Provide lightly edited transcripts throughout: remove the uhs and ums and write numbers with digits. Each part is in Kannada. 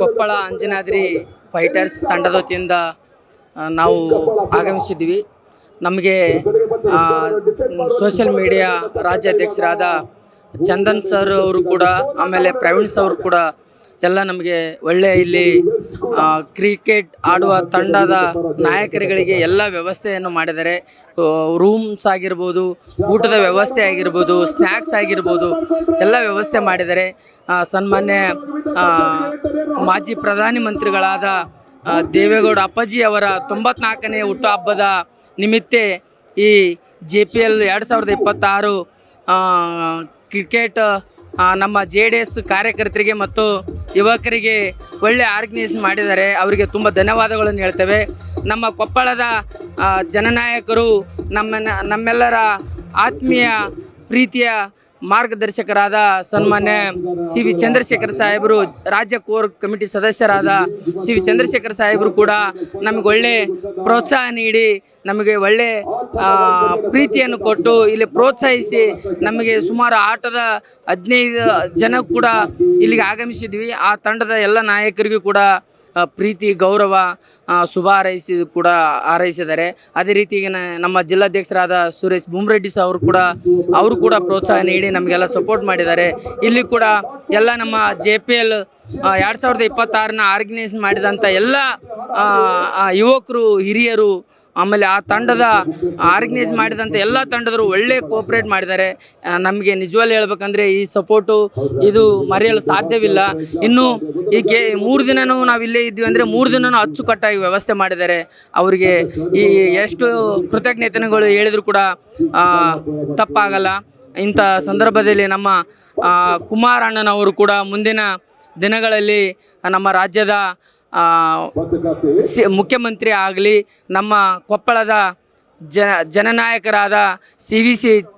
ಕೊಪ್ಪಳ ಅಂಜನಾದ್ರಿ ಫೈಟರ್ಸ್ ತಂಡದ ವತಿಯಿಂದ ನಾವು ಆಗಮಿಸಿದ್ವಿ. ನಮಗೆ ಸೋಷಿಯಲ್ ಮೀಡಿಯಾ ರಾಜ್ಯಾಧ್ಯಕ್ಷರಾದ ಚಂದನ್ ಸರ್ ಅವರು ಕೂಡ, ಆಮೇಲೆ ಪ್ರವೀಣ್ ಸರ್ ಕೂಡ ಎಲ್ಲ ನಮಗೆ ಒಳ್ಳೆಯ ಇಲ್ಲಿ ಕ್ರಿಕೆಟ್ ಆಡುವ ತಂಡದ ನಾಯಕರುಗಳಿಗೆ ಎಲ್ಲ ವ್ಯವಸ್ಥೆಯನ್ನು ಮಾಡಿದ್ದಾರೆ. ರೂಮ್ಸ್ ಆಗಿರ್ಬೋದು, ಊಟದ ವ್ಯವಸ್ಥೆ ಆಗಿರ್ಬೋದು, ಸ್ನ್ಯಾಕ್ಸ್ ಆಗಿರ್ಬೋದು, ಎಲ್ಲ ವ್ಯವಸ್ಥೆ ಮಾಡಿದ್ದಾರೆ. ಸನ್ಮಾನ್ಯ ಮಾಜಿ ಪ್ರಧಾನಿ ಮಂತ್ರಿಗಳಾದ ದೇವೇಗೌಡ ಅಪ್ಪಾಜಿ ಅವರ 94ನೇ ಹುಟ್ಟುಹಬ್ಬದ ನಿಮಿತ್ತ ಈ JPL 2026 ಕ್ರಿಕೆಟ್ ನಮ್ಮ JDS ಕಾರ್ಯಕರ್ತರಿಗೆ ಮತ್ತು ಯುವಕರಿಗೆ ಒಳ್ಳೆ ಆರ್ಗನೈಸ್ ಮಾಡಿದ್ದಾರೆ. ಅವರಿಗೆ ತುಂಬ ಧನ್ಯವಾದಗಳನ್ನು ಹೇಳ್ತೇವೆ. ನಮ್ಮ ಕೊಪ್ಪಳದ ಜನನಾಯಕರು ನಮ್ಮೆಲ್ಲರ ಆತ್ಮೀಯ ಪ್ರೀತಿಯ ಮಾರ್ಗದರ್ಶಕರಾದ ಸನ್ಮಾನ್ಯ CV ಚಂದ್ರಶೇಖರ್ ಸಾಹೇಬರು, ರಾಜ್ಯ ಕೋರ್ ಕಮಿಟಿ ಸದಸ್ಯರಾದ CV ಚಂದ್ರಶೇಖರ್ ಸಾಹೇಬರು ಕೂಡ ನಮಗೆ ಒಳ್ಳೆ ಪ್ರೋತ್ಸಾಹ ನೀಡಿ ನಮಗೆ ಒಳ್ಳೆ ಪ್ರೀತಿಯನ್ನು ಕೊಟ್ಟು ಇಲ್ಲಿ ಪ್ರೋತ್ಸಾಹಿಸಿ ನಮಗೆ ಸುಮಾರು ಆಟದ 15 ಜನ ಕೂಡ ಇಲ್ಲಿಗೆ ಆಗಮಿಸಿದ್ವಿ. ಆ ತಂಡದ ಎಲ್ಲ ನಾಯಕರಿಗೂ ಕೂಡ ಪ್ರೀತಿ ಗೌರವ ಶುಭ ಹಾರೈಸಿದ್ದಾರೆ. ಅದೇ ರೀತಿ ನಮ್ಮ ಜಿಲ್ಲಾಧ್ಯಕ್ಷರಾದ ಸುರೇಶ್ ಬುಮ್ರೆಡ್ಡಿ ಅವರು ಕೂಡ ಪ್ರೋತ್ಸಾಹ ನೀಡಿ ನಮಗೆಲ್ಲ ಸಪೋರ್ಟ್ ಮಾಡಿದ್ದಾರೆ. ಇಲ್ಲಿ ಕೂಡ ಎಲ್ಲ ನಮ್ಮ JPL 2026 ಆರ್ಗನೈಸ್ ಮಾಡಿದಂಥ ಎಲ್ಲ ಯುವಕರು, ಹಿರಿಯರು, ಆಮೇಲೆ ಆ ತಂಡದ ಆರ್ಗನೈಸ್ ಮಾಡಿದಂಥ ಎಲ್ಲ ತಂಡದರು ಒಳ್ಳೆ ಕೋಆಪ್ರೇಟ್ ಮಾಡಿದ್ದಾರೆ. ನಮಗೆ ನಿಜವಾಗ್ಲೂ ಹೇಳ್ಬೇಕಂದ್ರೆ ಈ ಸಪೋರ್ಟು ಇದು ಮರೆಯಲು ಸಾಧ್ಯವಿಲ್ಲ. ಇನ್ನು ಈ 3 ದಿನವೂ ನಾವು ಇಲ್ಲೇ ಇದ್ವಿ ಅಂದರೆ 3 ದಿನವೂ ಅಚ್ಚುಕಟ್ಟಾಗಿ ವ್ಯವಸ್ಥೆ ಮಾಡಿದ್ದಾರೆ. ಅವರಿಗೆ ಈ ಎಷ್ಟು ಕೃತಜ್ಞತೆಗಳು ಹೇಳಿದರೂ ಕೂಡ ತಪ್ಪಾಗಲ್ಲ. ಇಂಥ ಸಂದರ್ಭದಲ್ಲಿ ನಮ್ಮ ಕುಮಾರ್ ಅಣ್ಣನವರು ಕೂಡ ಮುಂದಿನ ದಿನಗಳಲ್ಲಿ ನಮ್ಮ ರಾಜ್ಯದ ಮುಖ್ಯಮಂತ್ರಿ ಆಗಲಿ, ನಮ್ಮ ಕೊಪ್ಪಳದ ಜನನಾಯಕರಾದ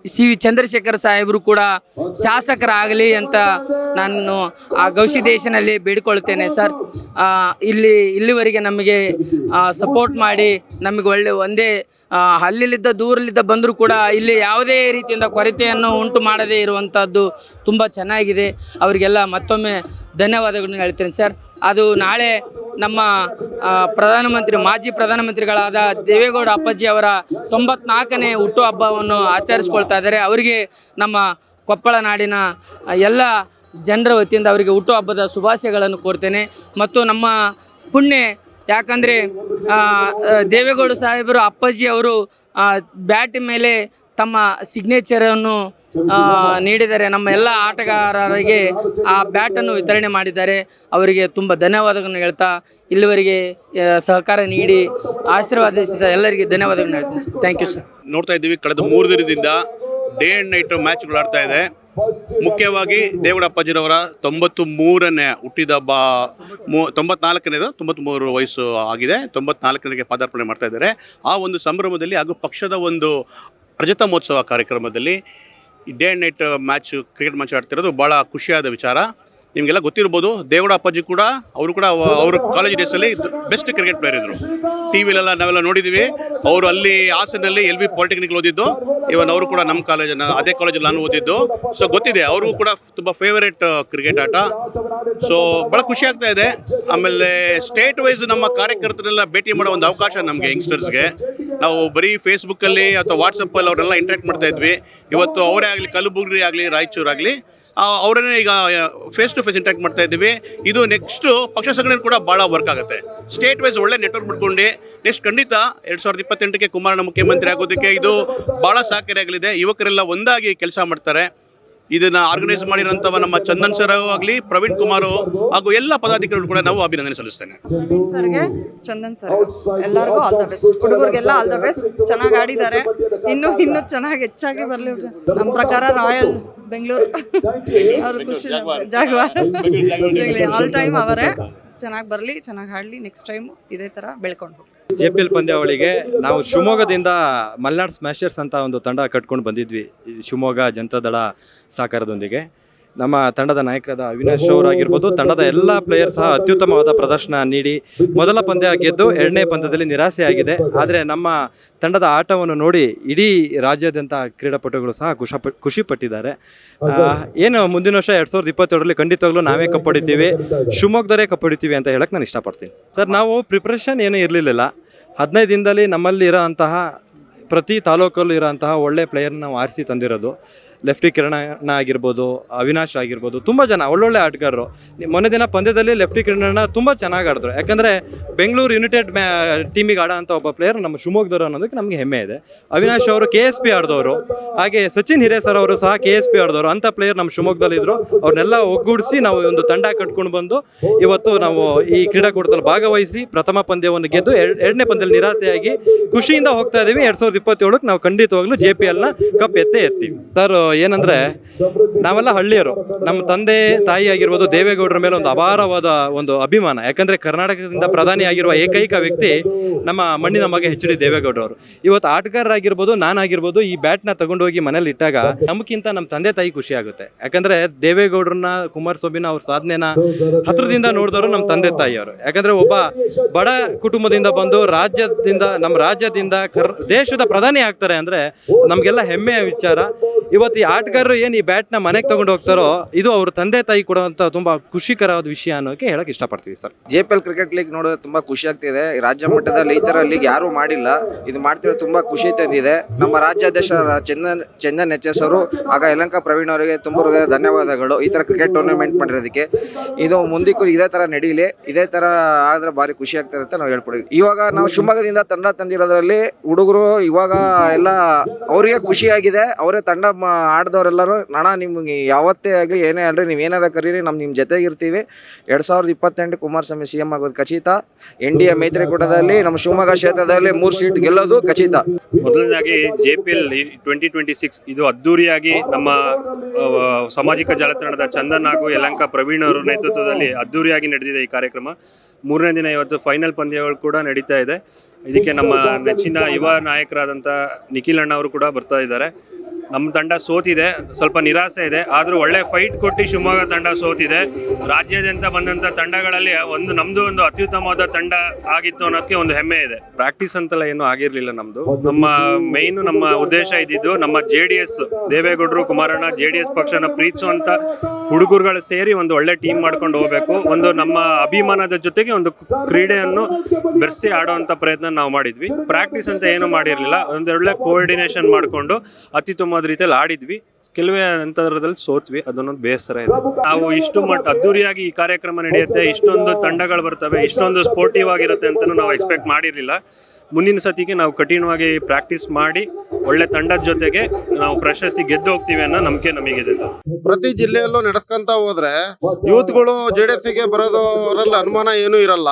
CV ಚಂದ್ರಶೇಖರ್ ಸಾಹೇಬರು ಕೂಡ ಶಾಸಕರಾಗಲಿ ಅಂತ ನಾನು ಆ ಗೌಶಿದೇಶನಲ್ಲಿ ಬೇಡಿಕೊಳ್ತೇನೆ. ಸರ್, ಇಲ್ಲಿವರೆಗೆ ನಮಗೆ ಸಪೋರ್ಟ್ ಮಾಡಿ ನಮಗೆ ಒಂದೇ ಅಲ್ಲಿದ್ದ ದೂರಲಿದ್ದ ಬಂದರೂ ಕೂಡ ಇಲ್ಲಿ ಯಾವುದೇ ರೀತಿಯಿಂದ ಕೊರತೆಯನ್ನು ಉಂಟು ಮಾಡದೇ ಇರುವಂಥದ್ದು ತುಂಬ ಚೆನ್ನಾಗಿದೆ. ಅವರಿಗೆಲ್ಲ ಮತ್ತೊಮ್ಮೆ ಧನ್ಯವಾದಗಳನ್ನು ಹೇಳ್ತೇನೆ ಸರ್. ಅದು ನಾಳೆ ನಮ್ಮ ಮಾಜಿ ಪ್ರಧಾನಮಂತ್ರಿಗಳಾದ ದೇವೇಗೌಡ ಅಪ್ಪಾಜಿ ಅವರ 94ನೇ ಹುಟ್ಟುಹಬ್ಬವನ್ನು ಆಚರಿಸ್ಕೊಳ್ತಾ ಇದ್ದಾರೆ. ಅವರಿಗೆ ನಮ್ಮ ಕೊಪ್ಪಳ ನಾಡಿನ ಎಲ್ಲ ಜನರ ವತಿಯಿಂದ ಅವರಿಗೆ ಹುಟ್ಟುಹಬ್ಬದ ಶುಭಾಶಯಗಳನ್ನು ಕೋರ್ತೇನೆ. ಮತ್ತು ನಮ್ಮ ಪುಣ್ಯ, ಯಾಕಂದರೆ ದೇವೇಗೌಡ ಸಾಹೇಬರು ಅಪ್ಪಾಜಿ ಅವರು ಬ್ಯಾಟ್ ಮೇಲೆ ತಮ್ಮ ಸಿಗ್ನೇಚರನ್ನು ನೀಡಿದ್ದಾರೆ. ನಮ್ಮ ಎಲ್ಲ ಆಟಗಾರರಿಗೆ ಆ ಬ್ಯಾಟನ್ನು ವಿತರಣೆ ಮಾಡಿದ್ದಾರೆ. ಅವರಿಗೆ ತುಂಬ ಧನ್ಯವಾದಗಳನ್ನು ಹೇಳ್ತಾ ಇಲ್ಲಿವರೆಗೆ ಸಹಕಾರ ನೀಡಿ ಆಶೀರ್ವಾದಿಸಿದ ಎಲ್ಲರಿಗೆ ಧನ್ಯವಾದಗಳನ್ನು ಹೇಳ್ತೀನಿ. Thank you sir. ನೋಡ್ತಾ ಇದ್ದೀವಿ, ಕಳೆದ 3 ದಿನದಿಂದ ಡೇ ಆ್ಯಂಡ್ ನೈಟ್ ಮ್ಯಾಚ್ಗಳು ಆಡ್ತಾ ಇದೆ. ಮುಖ್ಯವಾಗಿ ದೇವೇಗೌಡ ಅಪ್ಪಾಜಿರವರ 93ನೇ ಹುಟ್ಟಿದಬ್ಬ, 94ನೇದು 93 ವಯಸ್ಸು ಆಗಿದೆ, 94ನೇ ಪಾದಾರ್ಪಣೆ ಮಾಡ್ತಾ ಇದ್ದಾರೆ. ಆ ಒಂದು ಸಂಭ್ರಮದಲ್ಲಿ ಹಾಗೂ ಪಕ್ಷದ ಒಂದು ರಜತ ಮಹೋತ್ಸವ ಕಾರ್ಯಕ್ರಮದಲ್ಲಿ ಈ day and night cricket match ಆಡ್ತಿರೋದು ಭಾಳ ಖುಷಿಯಾದ ವಿಚಾರ. ನಿಮಗೆಲ್ಲ ಗೊತ್ತಿರ್ಬೋದು, ದೇವೇಗೌಡ ಅಪ್ಪಾಜಿ ಕೂಡ ಅವರು ಕಾಲೇಜ್ ಡೇಸಲ್ಲಿ ಬೆಸ್ಟ್ ಕ್ರಿಕೆಟ್ ಪ್ಲೇಯರ್ ಇದ್ದರು. TVಲೆಲ್ಲ ನಾವೆಲ್ಲ ನೋಡಿದ್ದೀವಿ. ಅವರು ಅಲ್ಲಿ ಹಾಸನಲ್ಲಿ LV ಪಾಲಿಟೆಕ್ನಿಕ್ ಓದಿದ್ದು. ಇವನ್ ಅವರು ಕೂಡ ನಮ್ಮ ಅದೇ ಕಾಲೇಜಲ್ಲಿ ನಾನು ಓದಿದ್ದು. ಸೊ ಗೊತ್ತಿದೆ, ಅವ್ರಿಗೂ ಕೂಡ ತುಂಬ ಫೇವರೇಟ್ ಕ್ರಿಕೆಟ್ ಆಟ. ಸೊ ಭಾಳ ಖುಷಿ ಆಗ್ತಾ ಇದೆ. ಆಮೇಲೆ ಸ್ಟೇಟ್ ವೈಸ್ ನಮ್ಮ ಕಾರ್ಯಕರ್ತರೆಲ್ಲ ಭೇಟಿ ಮಾಡೋ ಒಂದು ಅವಕಾಶ ನಮಗೆ ಯಂಗ್ಸ್ಟರ್ಸ್ಗೆ. ನಾವು ಬರೀ ಫೇಸ್ಬುಕ್ಕಲ್ಲಿ ಅಥವಾ ವಾಟ್ಸಪ್ಪಲ್ಲಿ ಅವರೆಲ್ಲ ಇಂಟ್ರಾಕ್ಟ್ ಮಾಡ್ತಾ ಇದ್ವಿ. ಇವತ್ತು ಅವರೇ ಆಗಲಿ, ಕಲಬುರಗಿ ಆಗಲಿ, ರಾಯಚೂರಾಗಲಿ, ಅವರನ್ನೇ ಈಗ ಫೇಸ್ ಟು ಫೇಸ್ ಇಂಟ್ರಾಕ್ಟ್ ಮಾಡ್ತಾ ಇದ್ದೀವಿ. ಇದು ನೆಕ್ಸ್ಟು ಪಕ್ಷ ಸಂಘಟನೆ ಕೂಡ ಭಾಳ ವರ್ಕ್ ಆಗುತ್ತೆ. ಸ್ಟೇಟ್ ವೈಸ್ ಒಳ್ಳೆ ನೆಟ್ವರ್ಕ್ ಬಿಟ್ಕೊಂಡು ನೆಕ್ಸ್ಟ್ ಖಂಡಿತ 2028ಕ್ಕೆ ಕುಮಾರಣ್ಣ ಮುಖ್ಯಮಂತ್ರಿ ಆಗೋದಕ್ಕೆ ಇದು ಭಾಳ ಸಹಕಾರಿಯಾಗಲಿದೆ. ಯುವಕರೆಲ್ಲ ಒಂದಾಗಿ ಕೆಲಸ ಮಾಡ್ತಾರೆ. ಇದನ್ನು ಆರ್ಗನೈಸ್ ಮಾಡಿರೋಂಥವ ನಮ್ಮ ಚಂದನ್ ಸರ್ ಆಗಲಿ, ಪ್ರವೀಣ್ ಕುಮಾರ್ ಹಾಗೂ ಎಲ್ಲ ಪದಾಧಿಕಾರಿಗಳು ಕೂಡ ನಾವು ಅಭಿನಂದನೆ ಸಲ್ಲಿಸ್ತೇನೆ. ಚಂದನ್ ಸರ್ ಎಲ್ಲರಿಗೂ ಆಲ್ ದ ಬೆಸ್ಟ್. ಹುಡುಗರಿಗೆಲ್ಲ ಆಲ್ ದ ಬೆಸ್ಟ್. ಚೆನ್ನಾಗಿ ಆಡಿದ್ದಾರೆ. ಇನ್ನೂ ಚೆನ್ನಾಗಿ ಹೆಚ್ಚಾಗಿ ಬರಲಿ. ನಮ್ಮ ಪ್ರಕಾರ ರಾಯಲ್ ಬೆಂಗಳೂರು ಅವರು ಖುಷಿ, ಜಾಗವಾರ ಆಲ್ ಟೈಮ್ ಅವರೇ. ಚೆನ್ನಾಗಿ ಬರಲಿ, ಚೆನ್ನಾಗಿ ಆಡಲಿ. ನೆಕ್ಸ್ಟ್ ಟೈಮ್ ಇದೇ ಥರ ಬೆಳ್ಕೊಂಡು ಹೋಗಿ. JPL ಪಂದ್ಯಾವಳಿಗೆ ನಾವು ಶಿವಮೊಗ್ಗದಿಂದ ಮಲ್ನಾಡ್ ಸ್ಮ್ಯಾಶರ್ಸ್ ಅಂತ ಒಂದು ತಂಡ ಕಟ್ಕೊಂಡು ಬಂದಿದ್ವಿ, ಶಿವಮೊಗ್ಗ ಜನತಾದಳ ಸಹಕಾರದೊಂದಿಗೆ. ನಮ್ಮ ತಂಡದ ನಾಯಕರಾದ ಅವಿನಾಶ್ ಅವರಾಗಿರ್ಬೋದು, ತಂಡದ ಎಲ್ಲ ಪ್ಲೇಯರ್ ಸಹ ಅತ್ಯುತ್ತಮವಾದ ಪ್ರದರ್ಶನ ನೀಡಿ ಮೊದಲ ಪಂದ್ಯ ಗೆದ್ದು ಎರಡನೇ ಪಂದ್ಯದಲ್ಲಿ ನಿರಾಸೆಯಾಗಿದೆ. ಆದರೆ ನಮ್ಮ ತಂಡದ ಆಟವನ್ನು ನೋಡಿ ಇಡೀ ರಾಜ್ಯಾದ್ಯಂತ ಕ್ರೀಡಾಪಟುಗಳು ಸಹ ಖುಷಿ ಪಟ್ಟಿದ್ದಾರೆ. ಏನು ಮುಂದಿನ ವರ್ಷ 2022ರಲ್ಲಿ ಖಂಡಿತವಾಗ್ಲೂ ನಾವೇ ಕಪ್ ಹೊಡಿತೀವಿ, ಶಿವಮೊಗ್ಗದವರೇ ಕಪ್ ಹೊಡಿತೀವಿ ಅಂತ ಹೇಳಕ್ಕೆ ನಾನು ಇಷ್ಟಪಡ್ತೀನಿ. ಸರ್, ನಾವು ಪ್ರಿಪ್ರೇಷನ್ ಏನೂ ಇರಲಿಲ್ಲ. 15 ದಿನದಲ್ಲಿ ನಮ್ಮಲ್ಲಿ ಇರೋಂತಹ ಪ್ರತಿ ತಾಲೂಕಲ್ಲೂ ಇರೋಂತಹ ಒಳ್ಳೆ ಪ್ಲೇಯರ್ನ ನಾವು ಆರಿಸಿ ತಂದಿರೋದು. ಲೆಫ್ಟಿ ಕಿರಣಣ್ಣ ಆಗಿರ್ಬೋದು, ಅವಿನಾಶ್ ಆಗಿರ್ಬೋದು, ತುಂಬ ಜನ ಒಳ್ಳೊಳ್ಳೆ ಆಟಗಾರರು. ಮೊನ್ನೆ ದಿನ ಪಂದ್ಯದಲ್ಲಿ ಲೆಫ್ಟಿ ಕಿರಣಣ್ಣ ತುಂಬ ಚೆನ್ನಾಗಿ ಆಡಿದ್ರು. ಯಾಕಂದರೆ ಬೆಂಗಳೂರು ಯುನೈಟೆಡ್ ಟೀಮಿಗೆ ಆಡೋ ಅಂಥ ಒಬ್ಬ ಪ್ಲೇಯರ್ ನಮ್ಮ ಶಿವಮೊಗ್ಗದವರು ಅನ್ನೋದಕ್ಕೆ ನಮಗೆ ಹೆಮ್ಮೆ ಇದೆ. ಅವಿನಾಶ್ ಅವರು KSP ಆಡಿದವರು, ಹಾಗೆ ಸಚಿನ್ ಹಿರೇಸರ್ ಅವರು ಸಹ KSP ಆಡಿದವರು. ಅಂಥ ಪ್ಲೇಯರ್ ನಮ್ಮ ಶಿವಮೊಗ್ಗದಲ್ಲಿದ್ದರು. ಅವ್ರನ್ನೆಲ್ಲ ಒಗ್ಗೂಡಿಸಿ ನಾವು ಒಂದು ತಂಡ ಕಟ್ಕೊಂಡು ಬಂದು ಇವತ್ತು ನಾವು ಈ ಕ್ರೀಡಾಕೂಟದಲ್ಲಿ ಭಾಗವಹಿಸಿ ಪ್ರಥಮ ಪಂದ್ಯವನ್ನು ಗೆದ್ದು ಎರಡನೇ ಪಂದ್ಯದಲ್ಲಿ ನಿರಾಸೆಯಾಗಿ ಖುಷಿಯಿಂದ ಹೋಗ್ತಾ ಇದ್ದೀವಿ. 2027ಕ್ಕೆ ನಾವು ಖಂಡಿತವಾಗ್ಲೂ JPLನ ಕಪ್ ಎತ್ತೀವಿ. ಸರ್, ಏನಂದ್ರೆ ನಾವೆಲ್ಲ ಹಳ್ಳಿಯರು. ನಮ್ಮ ತಂದೆ ತಾಯಿ ಆಗಿರ್ಬೋದು, ದೇವೇಗೌಡರ ಮೇಲೆ ಒಂದು ಅಪಾರವಾದ ಒಂದು ಅಭಿಮಾನ. ಯಾಕಂದ್ರೆ ಕರ್ನಾಟಕದಿಂದ ಪ್ರಧಾನಿ ಆಗಿರುವ ಏಕೈಕ ವ್ಯಕ್ತಿ ನಮ್ಮ ಮಣ್ಣಿನ ಮಗ HD ದೇವೇಗೌಡರವರು. ಇವತ್ತು ಆಟಗಾರರಾಗಿರ್ಬೋದು, ನಾನಾಗಿರ್ಬೋದು, ಈ ಬ್ಯಾಟ್ನ ತಗೊಂಡೋಗಿ ಮನೇಲಿ ಇಟ್ಟಾಗ ನಮಗಿಂತ ನಮ್ಮ ತಂದೆ ತಾಯಿ ಖುಷಿ ಆಗುತ್ತೆ. ಯಾಕಂದ್ರೆ ದೇವೇಗೌಡರನ್ನ, ಕುಮಾರಸ್ವಾಮಿನ ಅವ್ರ ಸಾಧನೆನ ಹತ್ರದಿಂದ ನೋಡಿದವರು ನಮ್ಮ ತಂದೆ ತಾಯಿಯವರು. ಯಾಕಂದ್ರೆ ಒಬ್ಬ ಬಡ ಕುಟುಂಬದಿಂದ ಬಂದು ನಮ್ಮ ರಾಜ್ಯದಿಂದ ದೇಶದ ಪ್ರಧಾನಿ ಆಗ್ತಾರೆ ಅಂದ್ರೆ ನಮಗೆಲ್ಲ ಹೆಮ್ಮೆಯ ವಿಚಾರ. ಇವತ್ತು ಈ ಆಟಗಾರರು ಏನು ಈ ಬ್ಯಾಟ್ನ ಮನೆಗೆ ತಗೊಂಡು ಹೋಗ್ತಾರೋ ಇದು ಅವ್ರ ತಂದೆ ತಾಯಿ ಕೊಡುವಂಥ ತುಂಬ ಖುಷಿಕರವಾದ ವಿಷಯ ಅನ್ನೋಕೆ ಹೇಳಕ್ಕೆ ಇಷ್ಟಪಡ್ತೀವಿ ಸರ್. JPL ಕ್ರಿಕೆಟ್ ಲೀಗ್ ನೋಡೋದು ತುಂಬ ಖುಷಿ ಆಗ್ತಿದೆ. ರಾಜ್ಯ ಮಟ್ಟದಲ್ಲಿ ಈ ಥರ ಲೀಗ್ ಯಾರೂ ಮಾಡಿಲ್ಲ. ಇದು ಮಾಡ್ತಿರೋದು ತುಂಬ ಖುಷಿ ತಂದಿದೆ. ನಮ್ಮ ರಾಜ್ಯಾಧ್ಯಕ್ಷ ಚಂದನ್ HS ಅವರು ಆಗ ಯಲಹಂಕ ಪ್ರವೀಣ್ ಅವರಿಗೆ ತುಂಬ ಹೃದಯ ಧನ್ಯವಾದಗಳು ಈ ಥರ ಕ್ರಿಕೆಟ್ ಟೂರ್ನಮೆಂಟ್ ಮಾಡಿರೋದಕ್ಕೆ. ಇದು ಮುಂದಕ್ಕೂ ಇದೇ ಥರ ನಡೀಲಿ, ಇದೇ ಥರ ಆದರೆ ಭಾರಿ ಖುಷಿ ಆಗ್ತದೆ ಅಂತ ನಾವು ಹೇಳ್ಕೊಡ್ತೀವಿ. ಇವಾಗ ನಾವು ಶಿವಮೊಗ್ಗದಿಂದ ತಂಡ ತಂದಿರೋದ್ರಲ್ಲಿ ಹುಡುಗರು ಇವಾಗ ಎಲ್ಲ ಅವರಿಗೆ ಖುಷಿಯಾಗಿದೆ. ಅವರೇ ತಂಡ ಆಡಿದವರೆಲ್ಲರೂ ಅಣ್ಣ ನಿಮ್ಗೆ ಯಾವತ್ತೇ ಆಗಲಿ ಏನೇ ಆಗಲಿ ನೀವು ಏನಾರ ಕರೀರಿ, ನಿಮ್ಮ ಜೊತೆಗಿರ್ತೀವಿ. 2028 ಕುಮಾರಸ್ವಾಮಿ CM ಆಗೋದು ಖಚಿತ. NDA ಮೈತ್ರಿಕೂಟದಲ್ಲಿ ನಮ್ಮ ಶಿವಮೊಗ್ಗ ಕ್ಷೇತ್ರದಲ್ಲಿ 3 ಸೀಟ್ ಗೆಲ್ಲೋದು ಖಚಿತ. ಮೊದಲನೇದಾಗಿ JPL 2026 ಇದು ಅದ್ದೂರಿಯಾಗಿ ನಮ್ಮ ಸಾಮಾಜಿಕ ಜಾಲತಾಣದ ಚಂದನ್ ಹಾಗೂ ಯಲಹಂಕ ಪ್ರವೀಣ್ ಅವರ ನೇತೃತ್ವದಲ್ಲಿ ಅದ್ದೂರಿಯಾಗಿ ನಡೆದಿದೆ ಈ ಕಾರ್ಯಕ್ರಮ. 3ನೇ ದಿನ ಇವತ್ತು ಫೈನಲ್ ಪಂದ್ಯಗಳು ಕೂಡ ನಡೀತಾ ಇದೆ. ಇದಕ್ಕೆ ನಮ್ಮ ನೆಚ್ಚಿನ ಯುವ ನಾಯಕರಾದಂಥ ನಿಖಿಲ್ ಅಣ್ಣ ಅವರು ಕೂಡ ಬರ್ತಾ ಇದ್ದಾರೆ. ನಮ್ಮ ತಂಡ ಸೋತಿದೆ, ಸ್ವಲ್ಪ ನಿರಾಸೆ ಇದೆ. ಆದರೂ ಒಳ್ಳೆ ಫೈಟ್ ಕೊಟ್ಟು ಶಿವಮೊಗ್ಗ ತಂಡ ಸೋತಿದೆ. ರಾಜ್ಯಾದ್ಯಂತ ಬಂದಂಥ ತಂಡಗಳಲ್ಲಿ ನಮ್ಮದು ಒಂದು ಅತ್ಯುತ್ತಮವಾದ ತಂಡ ಆಗಿತ್ತು ಅನ್ನೋದಕ್ಕೆ ಒಂದು ಹೆಮ್ಮೆ ಇದೆ. ಪ್ರಾಕ್ಟೀಸ್ ಅಂತೆಲ್ಲ ಏನೂ ಆಗಿರಲಿಲ್ಲ ನಮ್ಮದು. ನಮ್ಮ ಉದ್ದೇಶ ಇದ್ದಿದ್ದು ನಮ್ಮ JDS ದೇವೇಗೌಡರು, ಕುಮಾರಣ್ಣ, JDS ಪಕ್ಷನ ಪ್ರೀತಿಸುವಂಥ ಹುಡುಗರುಗಳು ಸೇರಿ ಒಂದು ಒಳ್ಳೆ ಟೀಮ್ ಮಾಡ್ಕೊಂಡು ಹೋಗಬೇಕು. ಒಂದು ನಮ್ಮ ಅಭಿಮಾನದ ಜೊತೆಗೆ ಒಂದು ಕ್ರೀಡೆಯನ್ನು ಬೆರೆಸಿ ಆಡುವಂಥ ಪ್ರಯತ್ನ ನಾವು ಮಾಡಿದ್ವಿ. ಪ್ರಾಕ್ಟೀಸ್ ಅಂತ ಏನೂ ಮಾಡಿರಲಿಲ್ಲ. ಒಂದೊಳ್ಳೆ ಕೋಆರ್ಡಿನೇಷನ್ ಮಾಡಿಕೊಂಡು ಅತ್ಯುತ್ತಮ ರೀತಿಯಲ್ಲಿ ಆಡಿದ್ವಿ. ಕೆಲವೇ ಅಂತರದಲ್ಲಿ ಸೋತ್ವಿ, ಅದನ್ನೊಂದು ಬೇಸರ ಇದೆ. ನಾವು ಇಷ್ಟು ಅದ್ದೂರಿಯಾಗಿ ಈ ಕಾರ್ಯಕ್ರಮ ನಡೆಯುತ್ತೆ, ಇಷ್ಟೊಂದು ತಂಡಗಳು ಬರ್ತವೆ, ಇಷ್ಟೊಂದು ಸ್ಪೋರ್ಟಿವ್ ಆಗಿರುತ್ತೆ ಅಂತ ನಾವು ಎಕ್ಸ್ಪೆಕ್ಟ್ ಮಾಡಿರಲಿಲ್ಲ. ಮುಂದಿನ ಸತಿಗೆ ನಾವು ಕಠಿಣವಾಗಿ ಪ್ರಾಕ್ಟೀಸ್ ಮಾಡಿ ಒಳ್ಳೆ ತಂಡದ ಜೊತೆಗೆ ನಾವು ಪ್ರಶಸ್ತಿ ಗೆದ್ದು ಹೋಗ್ತೀವಿ ಅನ್ನೋ ನಂಬಿಕೆ ನಮಗಿದೆ. ಪ್ರತಿ ಜಿಲ್ಲೆಯಲ್ಲೂ ನಡೆಸ್ಕೊಂತ ಹೋದ್ರೆ ಯೂತ್ಗಳು JDSಗೆ ಬರೋದ್ರಲ್ಲಿ ಅನುಮಾನ ಏನೂ ಇರಲ್ಲ.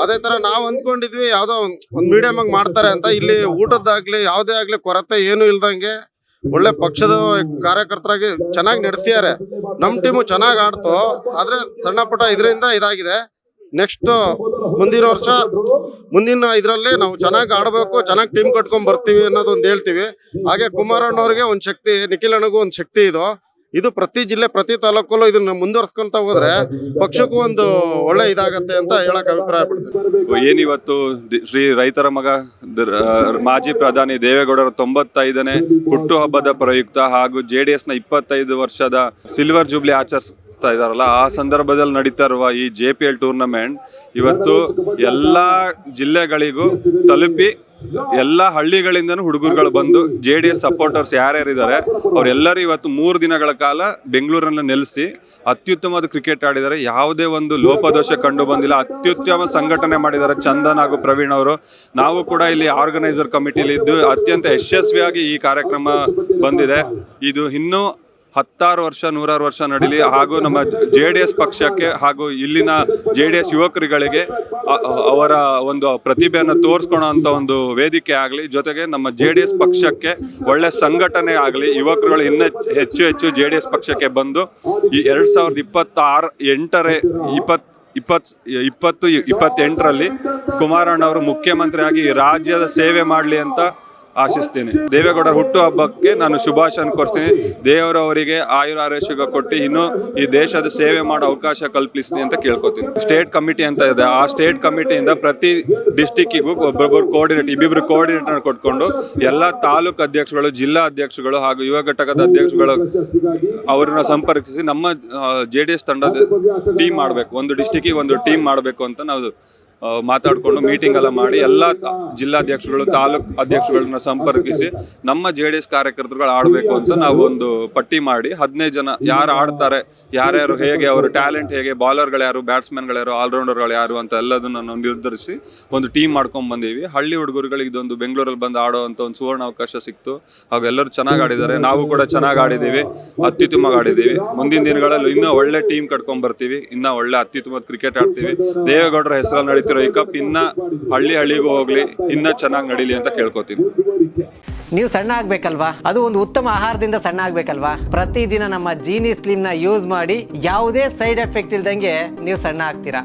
ಅದೇ ತರ ನಾವು ಅಂದ್ಕೊಂಡಿದ್ವಿ ಯಾವ್ದೋ ಒಂದ್ ಮೀಡಿಯಂ ಆಗಿ ಮಾಡ್ತಾರೆ ಅಂತ. ಇಲ್ಲಿ ಊಟದ್ದಾಗ್ಲಿ ಯಾವುದೇ ಆಗ್ಲಿ ಕೊರತೆ ಏನು ಇಲ್ದಂಗೆ ಒಳ್ಳೆ ಪಕ್ಷದ ಕಾರ್ಯಕರ್ತರಾಗಿ ಚೆನ್ನಾಗಿ ನಡೆಸಿದ್ದಾರೆ. ನಮ್ಮ ಟೀಮು ಚೆನ್ನಾಗಿ ಆಡ್ತು. ಆದ್ರೆ ಸಣ್ಣ ಪುಟ್ಟ ಇದರಿಂದ ಇದಾಗಿದೆ. ನೆಕ್ಸ್ಟ್ ಮುಂದಿನ ಇದರಲ್ಲಿ ನಾವು ಚೆನ್ನಾಗಿ ಆಡಬೇಕು, ಚೆನ್ನಾಗಿ ಟೀಮ್ ಕಟ್ಕೊಂಡ್ ಬರ್ತೀವಿ ಅನ್ನೋದು ಒಂದು ಹೇಳ್ತೀವಿ. ಹಾಗೆ ಕುಮಾರಣ್ಣವ್ರಿಗೆ ಒಂದು ಶಕ್ತಿ, ನಿಖಿಲ್ ಅಣ್ಣಗೂ ಒಂದು ಶಕ್ತಿ ಇದು ಪ್ರತಿ ಜಿಲ್ಲೆ ಪ್ರತಿ ತಾಲೂಕಲ್ಲೂ ಇದನ್ನ ಮುಂದುವರ್ಸ್ಕೊಂತ ಹೋದ್ರೆ ಪಕ್ಷಕ್ಕೂ ಒಂದು ಒಳ್ಳೆ ಇದಾಗತ್ತೆ ಅಂತ ಹೇಳಕ್ ಅಭಿಪ್ರಾಯ ಪಡ್ತೀನಿ. ಏನಿವತ್ತು ಶ್ರೀ ರೈತರ ಮಗ ಮಾಜಿ ಪ್ರಧಾನಿ ದೇವೇಗೌಡರ 95ನೇ ಹುಟ್ಟುಹಬ್ಬದ ಪ್ರಯುಕ್ತ ಹಾಗೂ JDSನ 25 ವರ್ಷದ ಸಿಲ್ವರ್ ಜೂಬ್ಲಿ ಆಚರಿಸ್ತಾ ಇದಾರಲ್ಲ, ಆ ಸಂದರ್ಭದಲ್ಲಿ ನಡೀತಾ ಇರುವ ಈ JPL ಟೂರ್ನಮೆಂಟ್ ಇವತ್ತು ಎಲ್ಲ ಜಿಲ್ಲೆಗಳಿಗೂ ತಲುಪಿ ಎಲ್ಲ ಹಳ್ಳಿಗಳಿಂದನೂ ಹುಡುಗರುಗಳು ಬಂದು JDS ಸಪೋರ್ಟರ್ಸ್ ಯಾರ್ಯಾರಿದ್ದಾರೆ ಅವರೆಲ್ಲರೂ ಇವತ್ತು 3 ದಿನಗಳ ಕಾಲ ಬೆಂಗಳೂರನ್ನು ನೆಲೆಸಿ ಅತ್ಯುತ್ತಮವಾದ ಕ್ರಿಕೆಟ್ ಆಡಿದ್ದಾರೆ. ಯಾವುದೇ ಒಂದು ಲೋಪದೋಷ ಕಂಡು ಬಂದಿಲ್ಲ. ಅತ್ಯುತ್ತಮ ಸಂಘಟನೆ ಮಾಡಿದ್ದಾರೆ ಚಂದನ್ ಹಾಗೂ ಪ್ರವೀಣ್ ಅವರು. ನಾವು ಕೂಡ ಇಲ್ಲಿ ಆರ್ಗನೈಸರ್ ಕಮಿಟಿಲಿ ಇದ್ದು ಅತ್ಯಂತ ಯಶಸ್ವಿಯಾಗಿ ಈ ಕಾರ್ಯಕ್ರಮ ಬಂದಿದೆ. ಇದು ಇನ್ನೂ 10 ವರ್ಷ 100 ವರ್ಷ ನಡೀಲಿ. ಹಾಗೂ ನಮ್ಮ JDS ಪಕ್ಷಕ್ಕೆ ಹಾಗೂ ಇಲ್ಲಿನ JDS ಯುವಕರುಗಳಿಗೆ ಅವರ ಒಂದು ಪ್ರತಿಭೆಯನ್ನು ತೋರಿಸ್ಕೊಳ್ಳೋ ಅಂತ ಒಂದು ವೇದಿಕೆ ಆಗಲಿ. ಜೊತೆಗೆ ನಮ್ಮ JDS ಪಕ್ಷಕ್ಕೆ ಒಳ್ಳೆ ಸಂಘಟನೆ ಆಗಲಿ. ಯುವಕರುಗಳು ಇನ್ನೂ ಹೆಚ್ಚು JDS ಪಕ್ಷಕ್ಕೆ ಬಂದು ಈ 2028ರಲ್ಲಿ ಕುಮಾರಣ್ಣ ಅವರು ಮುಖ್ಯಮಂತ್ರಿಯಾಗಿ ರಾಜ್ಯದ ಸೇವೆ ಮಾಡಲಿ ಅಂತ ಆಶಿಸ್ತೀನಿ. ದೇವೇಗೌಡರ ಹುಟ್ಟು ಹಬ್ಬಕ್ಕೆ ನಾನು ಶುಭಾಶಯ ಕೋರ್ತೀನಿ. ದೇವರವರಿಗೆ ಆಯುರಾರೋಗ್ಯ ಕೊಟ್ಟು ಇನ್ನೂ ಈ ದೇಶದ ಸೇವೆ ಮಾಡೋ ಅವಕಾಶ ಕಲ್ಪಿಸ್ತೀನಿ ಅಂತ ಕೇಳ್ಕೊತೀನಿ. ಸ್ಟೇಟ್ ಕಮಿಟಿ ಅಂತ ಇದೆ, ಆ ಸ್ಟೇಟ್ ಕಮಿಟಿಯಿಂದ ಪ್ರತಿ ಡಿಸ್ಟಿಕ್ಕಿಗೂ ಇಬ್ಬಿಬ್ರು ಕೋಆರ್ಡಿನೇಟರ್ ಕೊಟ್ಕೊಂಡು ಎಲ್ಲ ತಾಲೂಕು ಅಧ್ಯಕ್ಷಗಳು, ಜಿಲ್ಲಾ ಅಧ್ಯಕ್ಷಗಳು ಹಾಗೂ ಯುವ ಘಟಕದ ಅಧ್ಯಕ್ಷಗಳು ಅವ್ರನ್ನ ಸಂಪರ್ಕಿಸಿ ನಮ್ಮ JDS ತಂಡದ ಟೀಮ್ ಮಾಡಬೇಕು, ಒಂದು ಡಿಸ್ಟಿಕ್ಕಿಗೆ ಒಂದು ಟೀಮ್ ಮಾಡಬೇಕು ಅಂತ ನಾವು ಮಾತಾಡಿಕೊಂಡು ಮೀಟಿಂಗ್ ಎಲ್ಲ ಮಾಡಿ ಎಲ್ಲ ಜಿಲ್ಲಾಧ್ಯಕ್ಷಗಳು, ತಾಲೂಕು ಅಧ್ಯಕ್ಷಗಳನ್ನ ಸಂಪರ್ಕಿಸಿ ನಮ್ಮ JDS ಕಾರ್ಯಕರ್ತರುಗಳು ಆಡಬೇಕು ಅಂತ ನಾವು ಒಂದು ಪಟ್ಟಿ ಮಾಡಿ 15 ಜನ ಯಾರು ಆಡ್ತಾರೆ, ಯಾರ್ಯಾರು ಹೇಗೆ, ಅವ್ರ ಟ್ಯಾಲೆಂಟ್ ಹೇಗೆ, ಬಾಲರ್ಗಳು ಯಾರು, ಬ್ಯಾಟ್ಸ್ಮನ್ಗಳು ಯಾರು, ಆಲ್ರೌಂಡರ್ಗಳು ಯಾರು ಅಂತ ಎಲ್ಲದನ್ನ ನಾವು ನಿರ್ಧರಿಸಿ ಒಂದು ಟೀಮ್ ಮಾಡ್ಕೊಂಡು ಬಂದೀವಿ. ಹಳ್ಳಿ ಹುಡುಗರುಗಳಿಗೆ ಇದೊಂದು ಬೆಂಗಳೂರಲ್ಲಿ ಬಂದು ಆಡೋವಂಥ ಒಂದು ಸುವರ್ಣ ಅವಕಾಶ ಸಿಕ್ತು. ಹಾಗೂ ಎಲ್ಲರೂ ಚೆನ್ನಾಗಿ ಆಡಿದ್ದಾರೆ, ನಾವು ಕೂಡ ಚೆನ್ನಾಗಿ ಆಡಿದ್ದೀವಿ, ಅತ್ಯುತ್ತಮವಾಗಿ ಆಡಿದ್ದೀವಿ. ಮುಂದಿನ ದಿನಗಳಲ್ಲಿ ಇನ್ನೂ ಒಳ್ಳೆ ಟೀಮ್ ಕಟ್ಕೊಂಡ್ ಬರ್ತೀವಿ, ಇನ್ನೂ ಒಳ್ಳೆ ಅತ್ಯುತ್ತಮ ಕ್ರಿಕೆಟ್ ಆಡ್ತೀವಿ. ದೇವೇಗೌಡರ ಹೆಸರಲ್ಲಿ ನಡೀತಿರೋ ಈ ಕಪ್ ಇನ್ನ ಹಳ್ಳಿಗೂ ಹೋಗ್ಲಿ, ಇನ್ನ ಚೆನ್ನಾಗಿ ನಡೀಲಿ ಅಂತ ಕೇಳ್ಕೊತೀನಿ. ನೀವು ಸಣ್ಣ ಆಗ್ಬೇಕಲ್ವಾ, ಅದು ಒಂದು ಉತ್ತಮ ಆಹಾರದಿಂದ ಸಣ್ಣ ಆಗ್ಬೇಕಲ್ವಾ. ಪ್ರತಿದಿನ ನಮ್ಮ ಜೀನಿ ಸ್ಲಿಮ್ ನ ಯೂಸ್ ಮಾಡಿ ಯಾವುದೇ ಸೈಡ್ ಎಫೆಕ್ಟ್ ಇಲ್ದಂಗೆ ನೀವು ಸಣ್ಣ ಆಗ್ತೀರಾ.